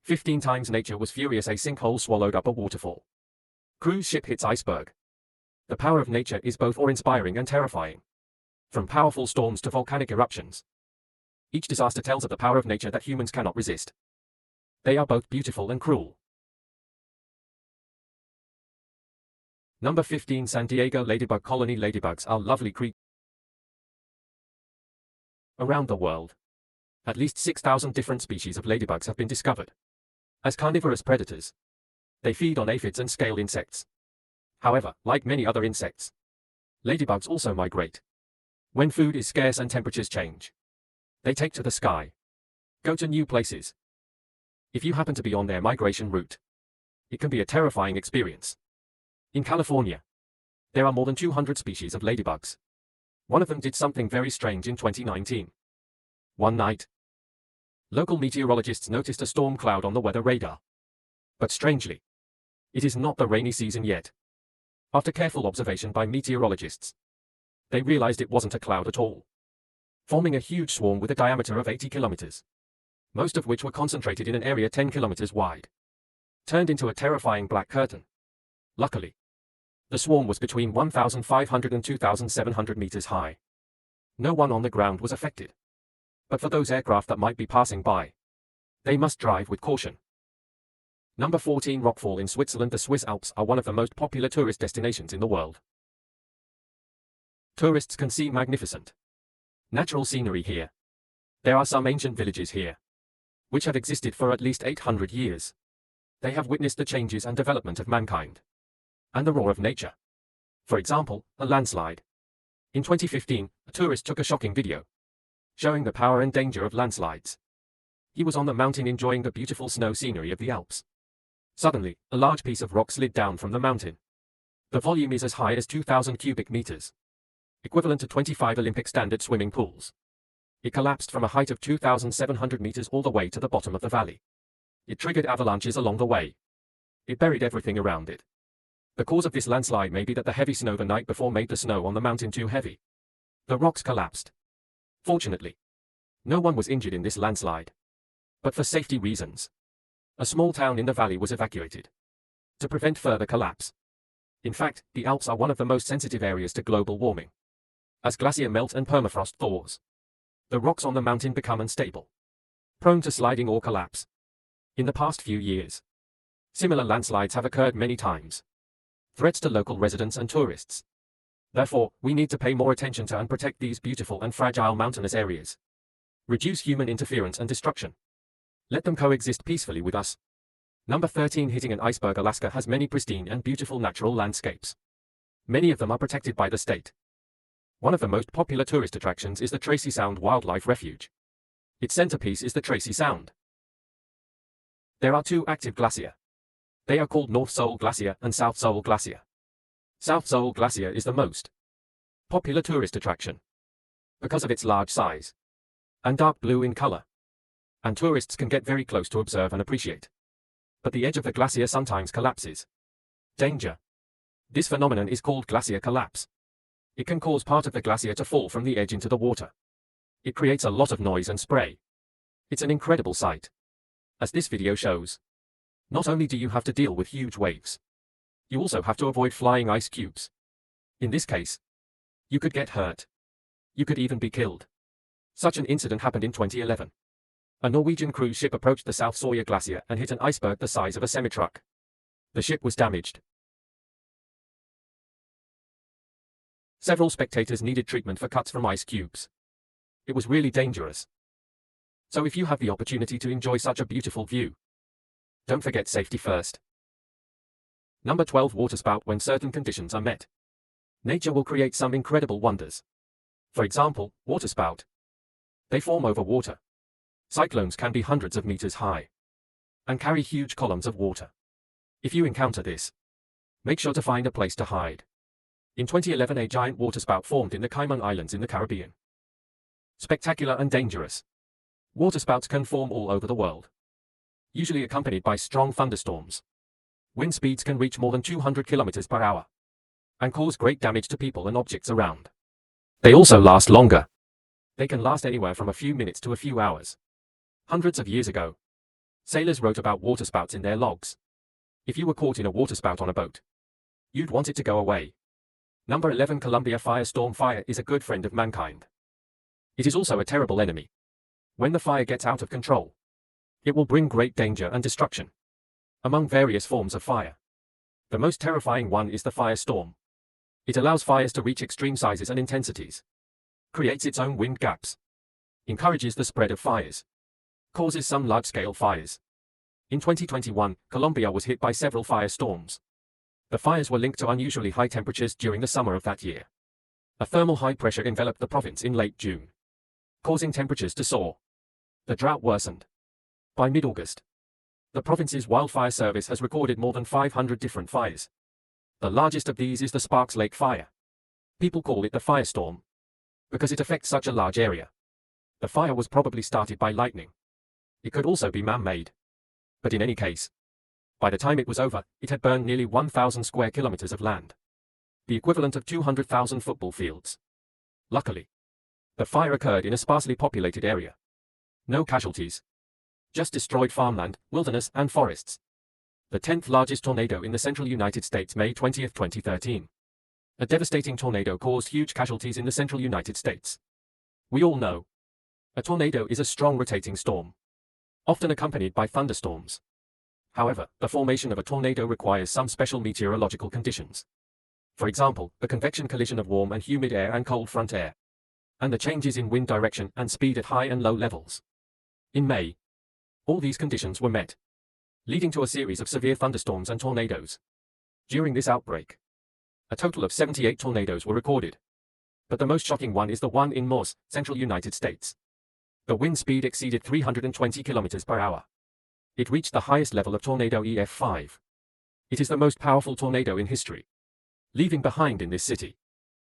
15 times nature was furious, a sinkhole swallowed up a waterfall. Cruise ship hits iceberg. The power of nature is both awe-inspiring and terrifying. From powerful storms to volcanic eruptions, each disaster tells of the power of nature that humans cannot resist. They are both beautiful and cruel. Number 15. San Diego Ladybug Colony. Ladybugs are lovely creatures. Around the world, at least 6,000 different species of ladybugs have been discovered. As carnivorous predators, they feed on aphids and scale insects. However, like many other insects, ladybugs also migrate. When food is scarce and temperatures change, they take to the sky, go to new places. If you happen to be on their migration route, it can be a terrifying experience. In California, there are more than 200 species of ladybugs. One of them did something very strange in 2019. One night, local meteorologists noticed a storm cloud on the weather radar. But strangely, it is not the rainy season yet. After careful observation by meteorologists, they realized it wasn't a cloud at all, forming a huge swarm with a diameter of 80 kilometers, most of which were concentrated in an area 10 kilometers wide, turned into a terrifying black curtain. Luckily, the swarm was between 1,500 and 2,700 meters high. No one on the ground was affected. But for those aircraft that might be passing by, they must drive with caution. Number 14. Rockfall in Switzerland. The Swiss Alps are one of the most popular tourist destinations in the world. Tourists can see magnificent natural scenery here. There are some ancient villages here, which have existed for at least 800 years. They have witnessed the changes and development of mankind, and the roar of nature. For example, a landslide. In 2015, a tourist took a shocking video, showing the power and danger of landslides. He was on the mountain enjoying the beautiful snow scenery of the Alps. Suddenly, a large piece of rock slid down from the mountain. The volume is as high as 2,000 cubic meters, equivalent to 25 Olympic standard swimming pools. It collapsed from a height of 2,700 meters all the way to the bottom of the valley. It triggered avalanches along the way. It buried everything around it. The cause of this landslide may be that the heavy snow the night before made the snow on the mountain too heavy. The rocks collapsed. Fortunately, no one was injured in this landslide. But for safety reasons, a small town in the valley was evacuated to prevent further collapse. In fact, the Alps are one of the most sensitive areas to global warming. As glacier melt and permafrost thaws, the rocks on the mountain become unstable, prone to sliding or collapse. In the past few years, similar landslides have occurred many times, threats to local residents and tourists. Therefore, we need to pay more attention to and protect these beautiful and fragile mountainous areas. Reduce human interference and destruction. Let them coexist peacefully with us. Number 13. Hitting an iceberg. Alaska has many pristine and beautiful natural landscapes. Many of them are protected by the state. One of the most popular tourist attractions is the Tracy Sound Wildlife Refuge. Its centerpiece is the Tracy Sound. There are two active glaciers. They are called North Sole Glacier and South Sole Glacier. South Sole Glacier is the most popular tourist attraction because of its large size and dark blue in color, and tourists can get very close to observe and appreciate. But the edge of the glacier sometimes collapses. Danger. This phenomenon is called glacier collapse. It can cause part of the glacier to fall from the edge into the water. It creates a lot of noise and spray. It's an incredible sight. As this video shows, not only do you have to deal with huge waves, you also have to avoid flying ice cubes. In this case, you could get hurt. You could even be killed. Such an incident happened in 2011. A Norwegian cruise ship approached the South Sawyer Glacier and hit an iceberg the size of a semi-truck. The ship was damaged. Several spectators needed treatment for cuts from ice cubes. It was really dangerous. So if you have the opportunity to enjoy such a beautiful view, don't forget safety first. Number 12. Waterspout. When certain conditions are met, nature will create some incredible wonders. For example, waterspout. They form over water. Cyclones can be hundreds of meters high and carry huge columns of water. If you encounter this, make sure to find a place to hide. In 2011, a giant waterspout formed in the Cayman Islands in the Caribbean. Spectacular and dangerous. Waterspouts can form all over the world, usually accompanied by strong thunderstorms. Wind speeds can reach more than 200 kilometers per hour and cause great damage to people and objects around. They also last longer. They can last anywhere from a few minutes to a few hours. Hundreds of years ago, Sailors wrote about waterspouts in their logs. If you were caught in a waterspout on a boat, you'd want it to go away. Number 11. Columbia firestorm. Fire is a good friend of mankind. It is also a terrible enemy. When the fire gets out of control, it will bring great danger and destruction. Among various forms of fire, the most terrifying one is the firestorm. It allows fires to reach extreme sizes and intensities, creates its own wind gaps, encourages the spread of fires, causes some large-scale fires. In 2021, Colombia was hit by several firestorms. The fires were linked to unusually high temperatures during the summer of that year. A thermal high pressure enveloped the province in late June, causing temperatures to soar. The drought worsened. By mid-August, the province's wildfire service has recorded more than 500 different fires. The largest of these is the Sparks Lake fire. People call it the firestorm because it affects such a large area. The fire was probably started by lightning. It could also be man-made. But in any case, by the time it was over, it had burned nearly 1,000 square kilometers of land, the equivalent of 200,000 football fields. Luckily, the fire occurred in a sparsely populated area. No casualties. Just destroyed farmland, wilderness, and forests. The 10th largest tornado in the central United States, May 20, 2013. A devastating tornado caused huge casualties in the central United States. We all know, a tornado is a strong rotating storm, often accompanied by thunderstorms. However, the formation of a tornado requires some special meteorological conditions. For example, the convection collision of warm and humid air and cold front air, and the changes in wind direction and speed at high and low levels. In May, all these conditions were met, leading to a series of severe thunderstorms and tornadoes. During this outbreak, a total of 78 tornadoes were recorded. But the most shocking one is the one in Morse, central United States. The wind speed exceeded 320 kilometers per hour. It reached the highest level of tornado EF5. It is the most powerful tornado in history, leaving behind in this city